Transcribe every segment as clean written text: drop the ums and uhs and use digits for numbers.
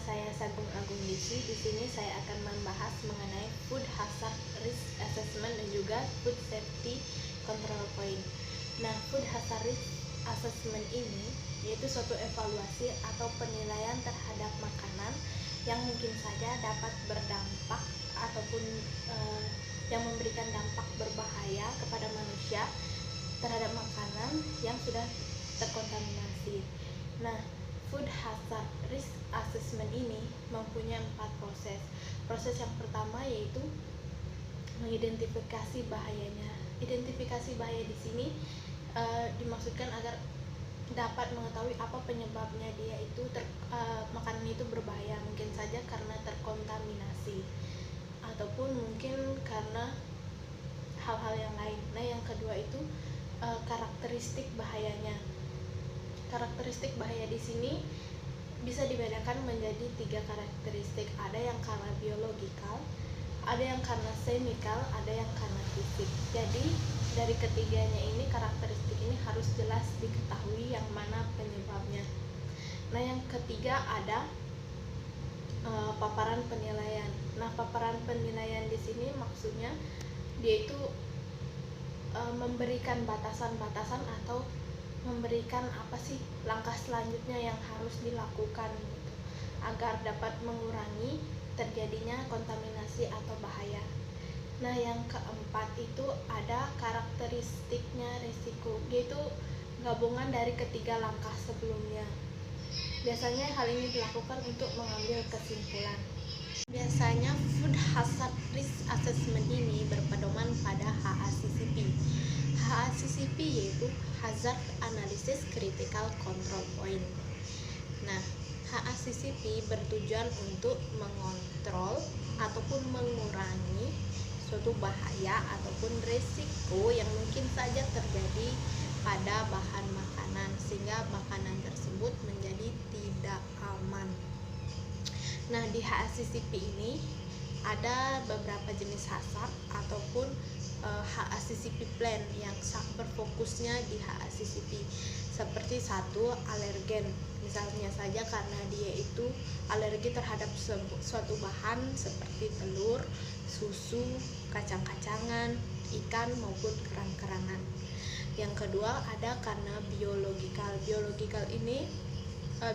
saya Sagung Agungisi. Di sini saya akan membahas mengenai Food Hazard Risk Assessment dan juga Food Safety Control Point. Nah, Food Hazard Risk Assessment ini yaitu suatu evaluasi atau penilaian terhadap makanan yang mungkin saja dapat berdampak ataupun yang memberikan dampak berbahaya kepada manusia terhadap makanan yang sudah terkontaminasi. Nah, Food Hazard Risk Assessment ini mempunyai 4 proses. Proses yang pertama yaitu mengidentifikasi bahayanya. Identifikasi bahaya di sini dimaksudkan agar dapat mengetahui apa penyebabnya dia itu makanan itu berbahaya. Mungkin saja karena terkontaminasi ataupun mungkin karena hal-hal yang lain. Nah, yang kedua itu karakteristik bahayanya. Karakteristik bahaya di sini bisa dibedakan menjadi 3 karakteristik. Ada yang karena biologikal, ada yang karena semikal, ada yang karena fisik. Jadi dari ketiganya ini, karakteristik ini harus jelas diketahui yang mana penyebabnya. Nah, yang ketiga ada paparan penilaian. Nah, paparan penilaian di sini maksudnya dia itu memberikan batasan-batasan atau memberikan apa sih langkah selanjutnya yang harus dilakukan gitu, agar dapat mengurangi terjadinya kontaminasi atau bahaya. Nah, yang keempat itu ada karakteristiknya risiko, yaitu gabungan dari ketiga langkah sebelumnya. Biasanya hal ini dilakukan untuk mengambil kesimpulan. Biasanya Food Hazard Risk Assessment ini berpedoman pada HACCP. HACCP yaitu Hazard Analysis Critical Control Point. Nah, HACCP bertujuan untuk mengontrol ataupun mengurangi suatu bahaya ataupun risiko yang mungkin saja terjadi pada bahan makanan sehingga makanan tersebut menjadi tidak aman. Nah, di HACCP ini ada beberapa jenis hazard ataupun HACCP plan yang berfokusnya di HACCP, seperti 1, alergen. Misalnya saja karena dia itu alergi terhadap suatu bahan seperti telur, susu, kacang-kacangan, ikan maupun kerang-kerangan. Yang kedua ada karena biologikal. Biologikal ini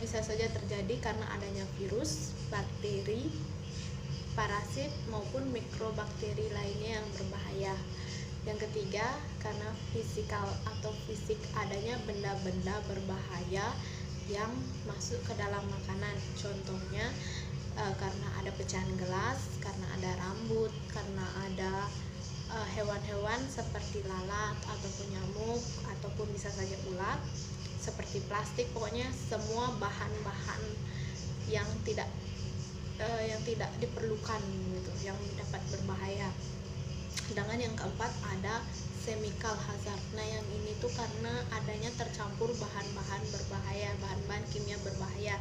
bisa saja terjadi karena adanya virus, bakteri, parasit maupun mikrobakteri lainnya yang berbahaya. Yang ketiga karena fisikal atau fisik, adanya benda-benda berbahaya yang masuk ke dalam makanan. Contohnya karena ada pecahan gelas, karena ada rambut, karena ada hewan-hewan seperti lalat ataupun nyamuk ataupun bisa saja ulat, seperti plastik. Pokoknya semua bahan-bahan yang tidak diperlukan gitu, yang dapat berbahaya. Sedangkan yang keempat ada chemical hazard. Nah, yang ini tuh karena adanya tercampur bahan-bahan berbahaya, bahan-bahan kimia berbahaya.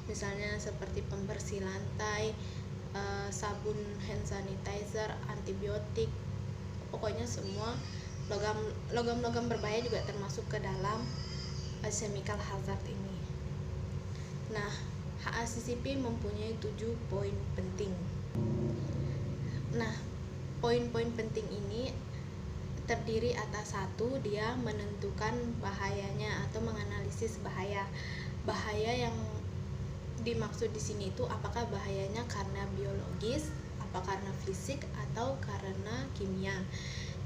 Misalnya seperti pembersih lantai, sabun hand sanitizer, antibiotik. Pokoknya semua logam-logam berbahaya juga termasuk ke dalam chemical hazard ini. Nah, HACCP mempunyai 7 poin penting. Nah, poin-poin penting ini terdiri atas 1, dia menentukan bahayanya atau menganalisis bahaya. Bahaya yang dimaksud di sini itu apakah bahayanya karena biologis, apa karena fisik atau karena kimia.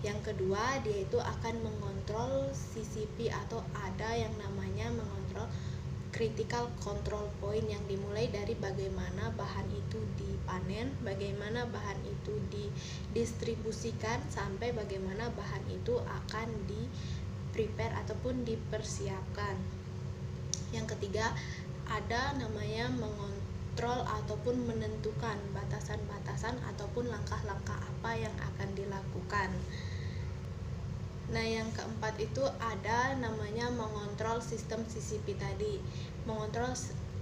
Yang kedua, dia itu akan mengontrol CCP atau ada yang namanya mengontrol critical control point yang dimulai dari bagaimana bahan itu dipanen, bagaimana bahan itu didistribusikan, sampai bagaimana bahan itu akan di-prepare ataupun dipersiapkan. Yang ketiga, ada namanya mengontrol ataupun menentukan batasan-batasan ataupun langkah-langkah apa yang akan dilakukan. Nah, yang keempat itu ada namanya mengontrol sistem CCP tadi. Mengontrol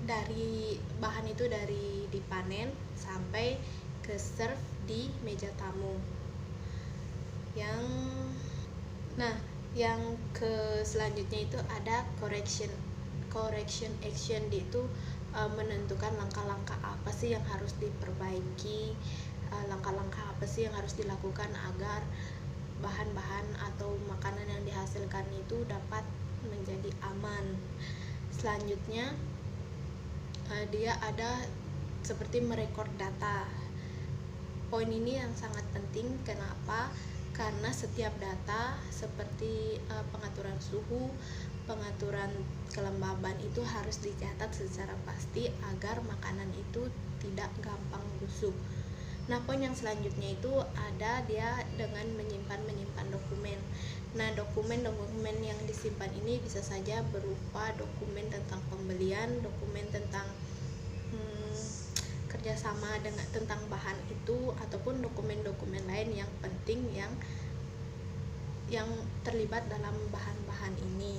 dari bahan itu dari dipanen sampai ke serve di meja tamu. Yang ke selanjutnya itu ada correction action, itu menentukan langkah-langkah apa sih yang harus diperbaiki, langkah-langkah apa sih yang harus dilakukan agar bahan-bahan atau makanan yang dihasilkan itu dapat menjadi aman. Selanjutnya dia ada seperti merekod data. Poin ini yang sangat penting. Kenapa? Karena setiap data seperti pengaturan suhu, pengaturan kelembaban itu harus dicatat secara pasti agar makanan itu tidak gampang busuk. Nah, poin yang selanjutnya itu ada dia dengan menyimpan dokumen. Nah, dokumen yang disimpan ini bisa saja berupa dokumen tentang pembelian, dokumen tentang kerjasama dengan tentang bahan itu, ataupun dokumen-dokumen lain yang penting yang terlibat dalam bahan-bahan ini.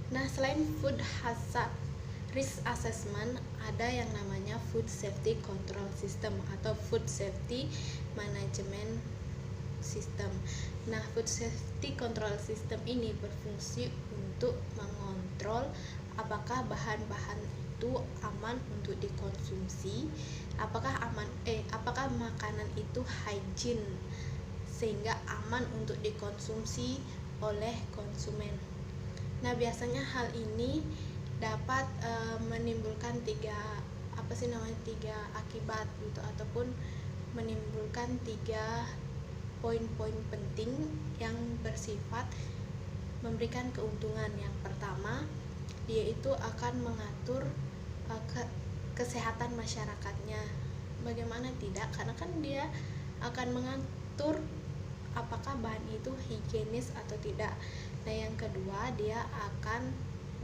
Nah, selain food hazard risk assessment, ada yang namanya food safety control system atau food safety management system. Nah, food safety control system ini berfungsi untuk mengontrol apakah bahan-bahan itu aman untuk dikonsumsi, apakah makanan itu hygiene sehingga aman untuk dikonsumsi oleh konsumen. Nah, biasanya hal ini dapat menimbulkan tiga akibat gitu, ataupun menimbulkan 3 poin-poin penting yang bersifat memberikan keuntungan. Yang pertama, dia itu akan mengatur kesehatan masyarakatnya. Bagaimana tidak? Karena kan dia akan mengatur apakah bahan itu higienis atau tidak. Nah, yang kedua, dia akan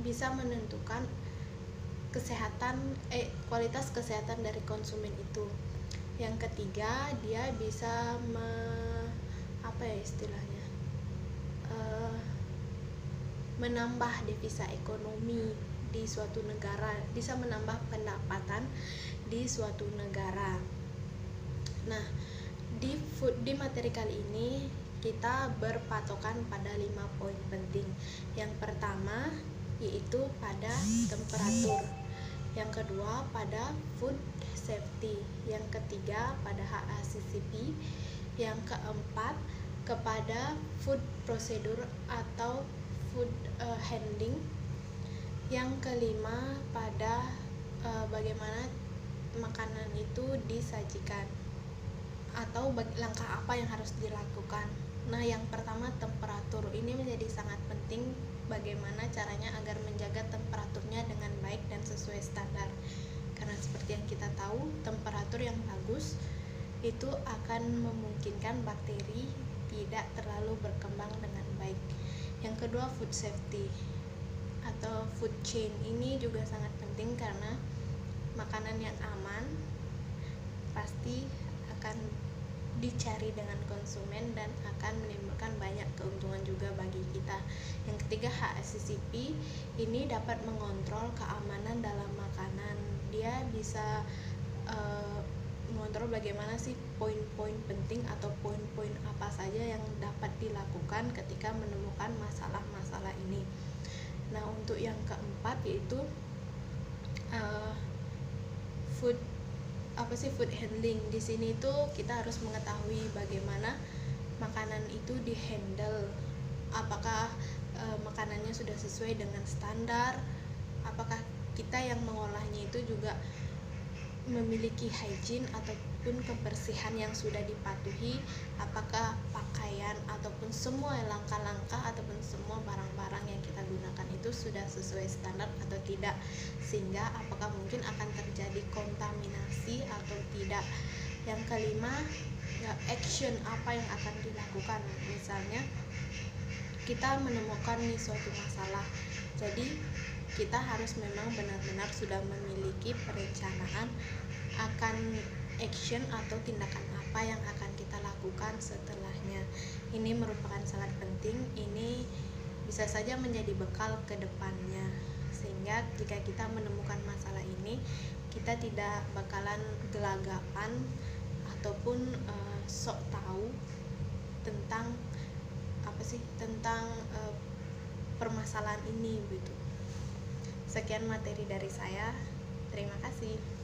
bisa menentukan kualitas kesehatan dari konsumen itu. Yang ketiga, dia bisa menambah devisa ekonomi di suatu negara, bisa menambah pendapatan di suatu negara. Nah, di materi kali ini kita berpatokan pada 5 poin penting. Yang pertama yaitu pada temperatur, yang kedua pada food safety, yang ketiga pada HACCP, yang keempat kepada food procedure atau food handling, yang kelima pada bagaimana makanan itu disajikan atau langkah apa yang harus dilakukan. Nah, yang pertama temperatur ini menjadi sangat penting. Bagaimana caranya agar menjaga temperaturnya dengan baik dan sesuai standar. Karena seperti yang kita tahu, temperatur yang bagus itu akan memungkinkan bakteri tidak terlalu berkembang dengan baik. Yang kedua, food safety atau food chain ini juga sangat penting karena makanan yang aman pasti akan dicari dengan konsumen dan akan menimbulkan banyak keuntungan juga bagi kita. Yang ketiga, HACCP ini dapat mengontrol keamanan dalam makanan. Dia bisa mengontrol bagaimana sih poin-poin penting atau poin-poin apa saja yang dapat dilakukan ketika menemukan masalah-masalah ini. Nah, untuk yang keempat yaitu food handling. Di sini tuh kita harus mengetahui bagaimana makanan itu dihandle. Apakah makanannya sudah sesuai dengan standar? Apakah kita yang mengolahnya itu juga memiliki hygiene ataupun kebersihan yang sudah dipatuhi? Apakah pakaian ataupun semua langkah-langkah ataupun semua barang-barang yang kita gunakan itu sudah sesuai standar atau tidak, sehingga apakah mungkin akan terjadi kontaminasi atau tidak. Yang kelima, action apa yang akan dilakukan. Misalnya kita menemukan suatu masalah, jadi kita harus memang benar-benar sudah memiliki perencanaan akan action atau tindakan apa yang akan kita lakukan setelahnya. Ini merupakan sangat penting. Ini bisa saja menjadi bekal ke depannya, sehingga jika kita menemukan masalah ini, kita tidak bakalan gelagapan ataupun sok tahu tentang permasalahan ini gitu. Sekian materi dari saya. Terima kasih.